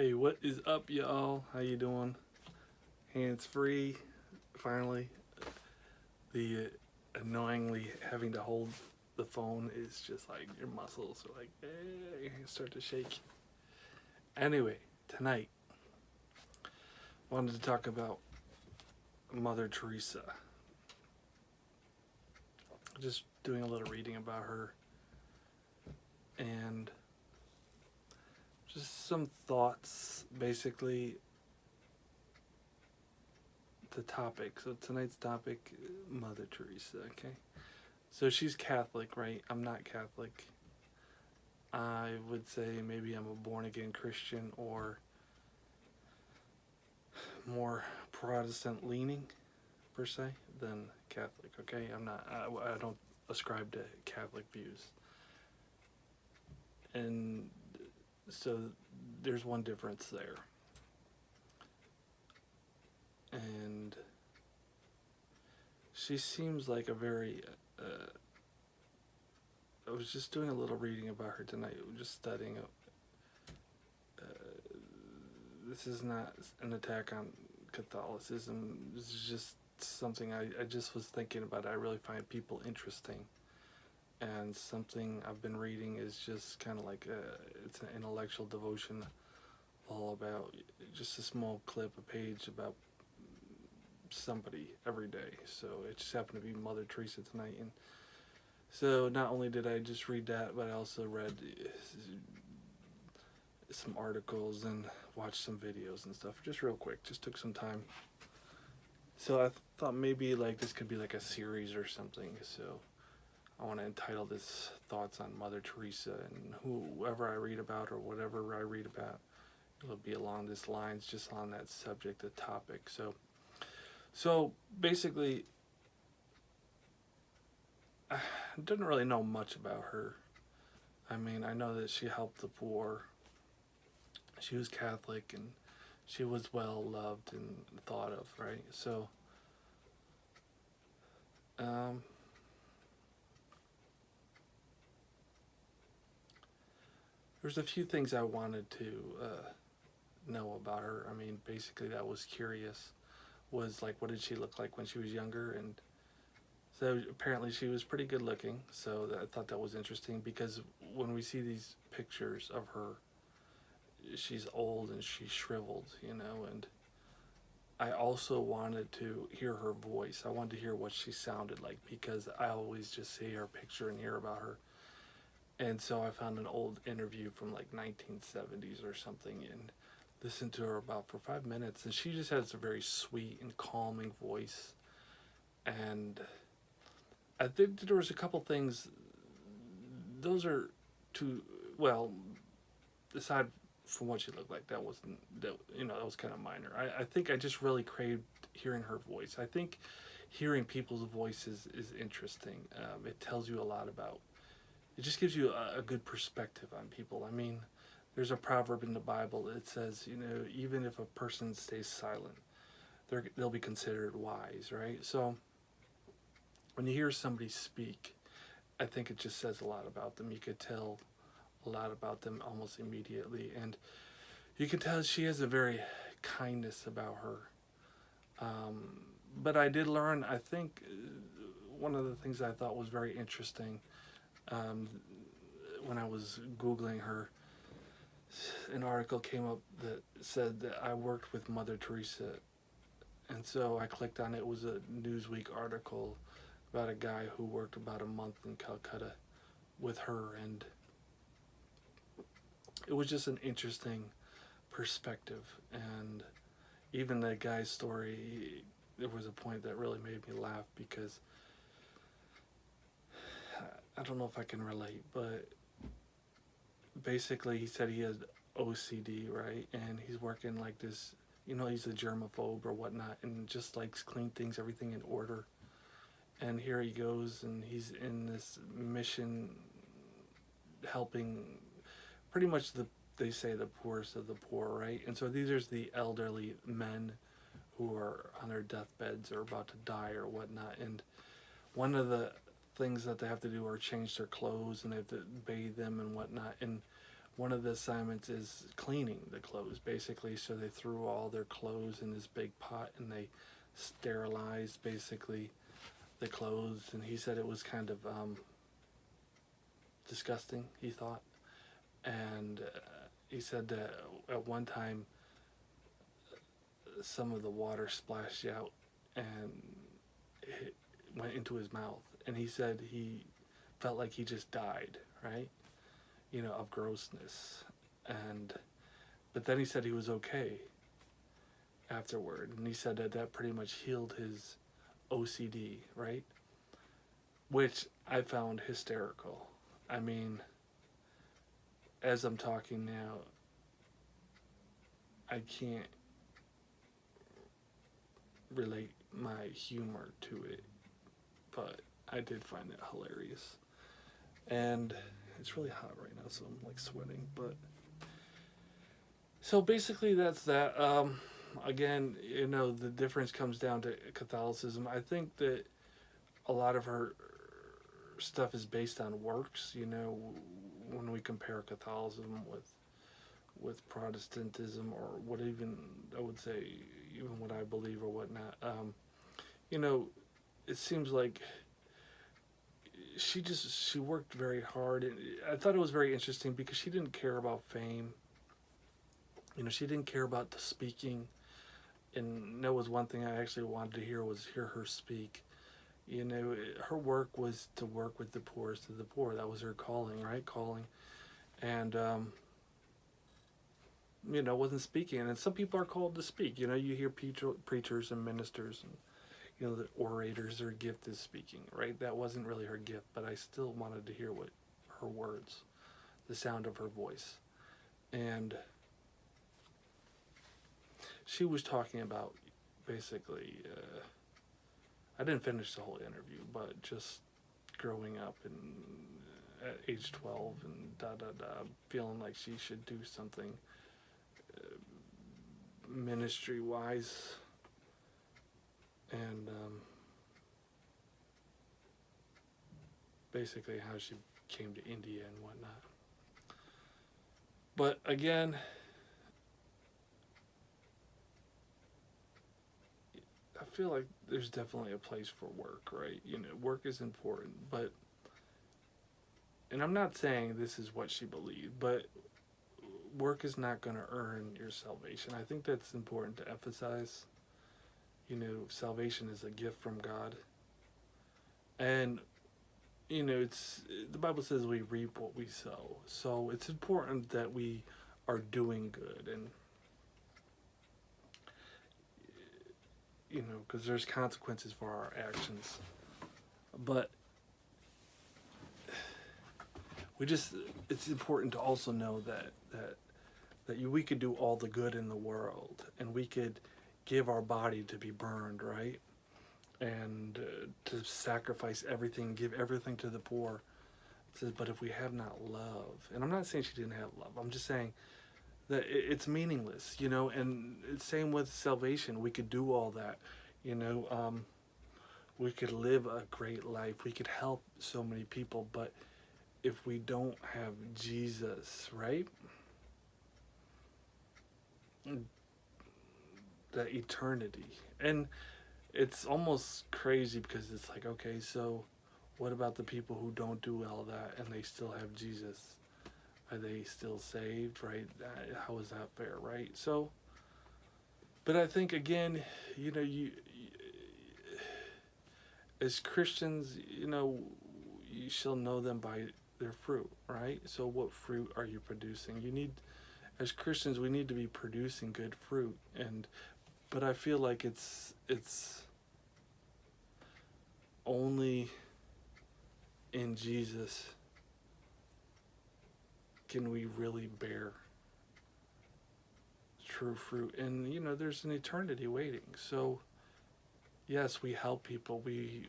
Hey, what is up, y'all? How you doing? Hands free. Finally, the annoyingly having to hold the phone is just like your muscles are like, you start to shake. Anyway, tonight wanted to talk about Mother Teresa. Just doing a little reading about her and just some thoughts, basically. The topic. So tonight's topic, Mother Teresa. Okay. So she's Catholic, right? I'm not Catholic. I would say maybe I'm a born again Christian or more Protestant leaning per se than Catholic. Okay, I'm not. I don't ascribe to Catholic views, and so there's one difference there. And she seems like a very. I was just doing a little reading about her tonight. Just studying. This is not an attack on Catholicism. This is just something I just was thinking about. I really find people interesting. And something I've been reading is just kind of like it's an intellectual devotion all about just a small clip, a page about somebody every day. So it just happened to be Mother Teresa tonight. And so not only did I just read that, but I also read some articles and watched some videos and stuff just real quick. Just took some time. So I thought maybe like this could be like a series or something. So I want to entitle this Thoughts on Mother Teresa, and whoever I read about or whatever I read about, it'll be along this lines, just on that subject, the topic. So basically, I didn't really know much about her. I mean, I know that she helped the poor. She was Catholic and she was well loved and thought of, right? So, um, there's a few things I wanted to know about her. I mean, basically, that was curious. Was like, what did she look like when she was younger? And so apparently, she was pretty good looking. So I thought that was interesting because when we see these pictures of her, she's old and she's shriveled, and I also wanted to hear her voice. I wanted to hear what she sounded like because I always just see her picture and hear about her. And so I found an old interview from like 1970s or something and listened to her about for 5 minutes. And she just has a very sweet and calming voice. And I think there was a couple things. Those are two. Well, aside from what she looked like, that wasn't that was kind of minor. I think I just really craved hearing her voice. I think hearing people's voices is interesting. It tells you a lot about. It just gives you a good perspective on people. I mean, there's a proverb in the Bible that says, even if a person stays silent, they'll be considered wise, right? So when you hear somebody speak, I think it just says a lot about them. You could tell a lot about them almost immediately, and you can tell she has a very kindness about her. But I did learn, I think, one of the things I thought was very interesting um, when I was Googling her, an article came up that said that I worked with Mother Teresa. And so I clicked on it. It was a Newsweek article about a guy who worked about a month in Calcutta with her. And it was just an interesting perspective. And even the guy's story, there was a point that really made me laugh because I don't know if I can relate, but basically he said he had OCD, right? And he's working like this, he's a germaphobe or whatnot and just likes clean things, everything in order. And here he goes and he's in this mission helping pretty much they say the poorest of the poor, right? And so these are the elderly men who are on their deathbeds or about to die or whatnot. And one of the things that they have to do are change their clothes and they have to bathe them and whatnot. And one of the assignments is cleaning the clothes, basically. So they threw all their clothes in this big pot and they sterilized basically the clothes. And he said it was kind of disgusting, he thought. And he said that at one time some of the water splashed out and it went into his mouth. And he said he felt like he just died, right? Of grossness. And but then he said he was okay afterward, and he said that that pretty much healed his OCD, right? Which I found hysterical. I mean, as I'm talking now, I can't relate my humor to it, but I did find it hilarious. And it's really hot right now, so I'm like sweating. But so basically, that's that. Again, the difference comes down to Catholicism. I think that a lot of her stuff is based on works. When we compare Catholicism with Protestantism, or what even I would say, even what I believe or whatnot. It seems like she worked very hard, and I thought it was very interesting because she didn't care about fame. She didn't care about the speaking, and that was one thing I actually wanted to hear her speak. Her work was to work with the poorest of the poor. That was her calling, right? And wasn't speaking. And some people are called to speak. You hear preachers and ministers and the orators, their gift is speaking, right? That wasn't really her gift, but I still wanted to hear what her words, the sound of her voice. And she was talking about basically, I didn't finish the whole interview, but just growing up and at age 12 and feeling like she should do something ministry wise. And basically how she came to India and whatnot. But again, I feel like there's definitely a place for work, right? Work is important, but, and I'm not saying this is what she believed, but work is not going to earn your salvation. I think that's important to emphasize. Salvation is a gift from God. And, it's, the Bible says we reap what we sow. So it's important that we are doing good, and, because there's consequences for our actions. But it's important to also know that we could do all the good in the world, and we could give our body to be burned, right? And to sacrifice everything, give everything to the poor. It says, but if we have not love, and I'm not saying she didn't have love, I'm just saying that it's meaningless, and it's same with salvation. We could do all that, we could live a great life, we could help so many people, but if we don't have Jesus, right? That eternity. And it's almost crazy because it's like, okay, so what about the people who don't do all that and they still have Jesus? Are they still saved, right? How is that fair, right? So, but I think again, you as Christians, you shall know them by their fruit, right? So what fruit are you producing? As Christians, we need to be producing good fruit, but I feel like it's only in Jesus can we really bear true fruit. And there's an eternity waiting. So yes, we help people, we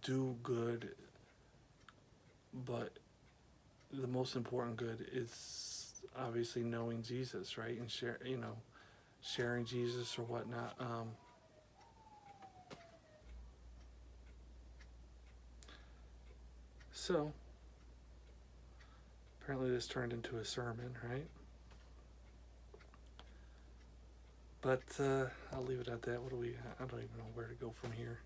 do good, but the most important good is obviously knowing Jesus, right? And sharing Jesus or whatnot. So Apparently, this turned into a sermon, right? But I'll leave it at that. I don't even know where to go from here.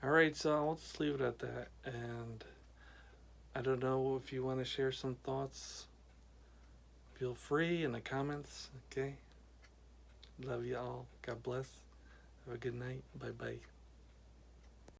All right, so I'll just leave it at that. And I don't know if you want to share some thoughts. Feel free in the comments. Okay. Love you all. God bless. Have a good night. Bye bye.